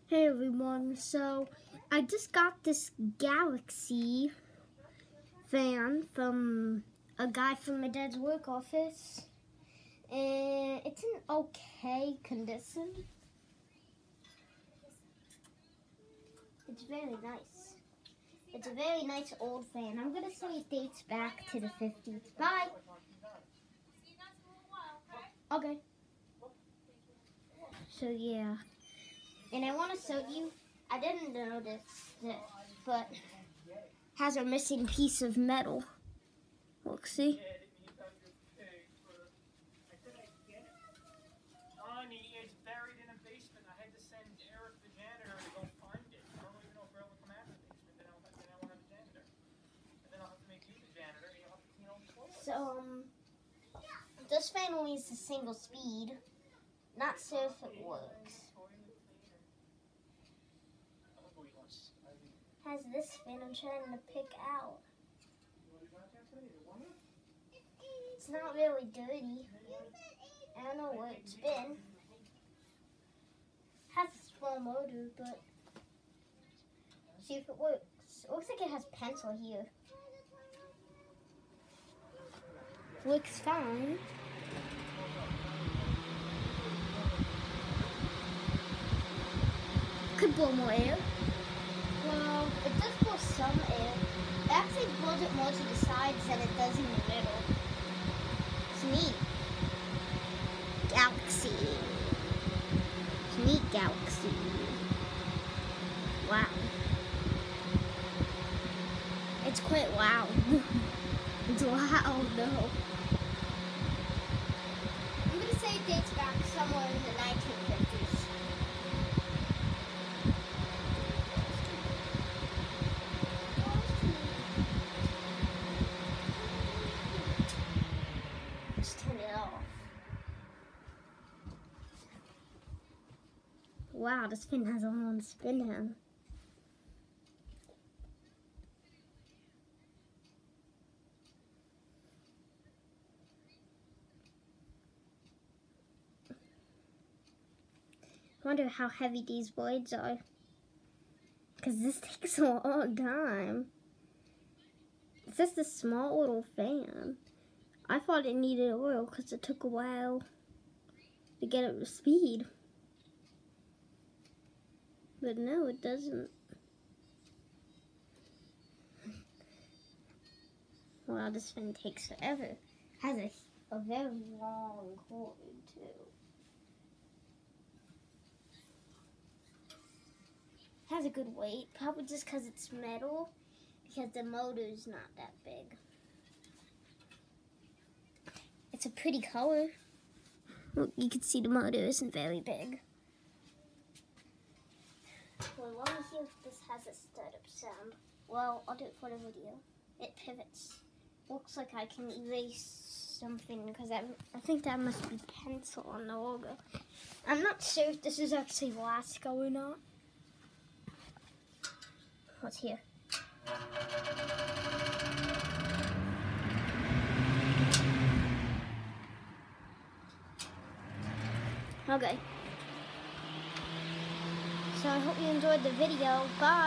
Hey everyone, so I just got this Galaxy fan from a guy from my dad's work office, and it's in okay condition. It's very nice. It's a very nice old fan. I'm gonna say it dates back to the 50s. Bye! Okay. So yeah. And I want to show you, I didn't notice this, but has a missing piece of metal. Look, see? It's buried in a basement. I had to send Eric, the janitor, to go find it. I don't even know if Eric will come out of the basement. Then I'll have a janitor. And then I'll have to make you the janitor, and you'll have to clean all the toilets. So, this fan only is a single speed. Not sure if it works. Has this fan I'm trying to pick out. It's not really dirty. I don't know where it's been. Has a small motor, but see if it works. It looks like it has pencil here. Looks fine. Could blow more air. Well, it does blow some air. It actually blows it more to the sides than it does in the middle. It's neat. Galaxy. It's neat, Galaxy. Wow. It's quite loud. It's loud, no. I'm gonna say it dates back somewhere in the 1950s. Just turn it off. Wow, this thing has a long spin hand. I wonder how heavy these blades are. Because this takes a long time. It's just a small little fan. I thought it needed oil because it took a while to get up to speed. But no, it doesn't. Wow, this fan takes forever. Has a very long cord too. Has a good weight, probably just because it's metal, because the motor is not that big. It's a pretty color. Look, you can see the motor isn't very big. Well, let me see if this has a startup sound. Well, I'll do it for the video. It pivots. Looks like I can erase something because I think that must be pencil on the logo. I'm not sure if this is actually Lasco or not. What's here? Okay. So I hope you enjoyed the video. Bye.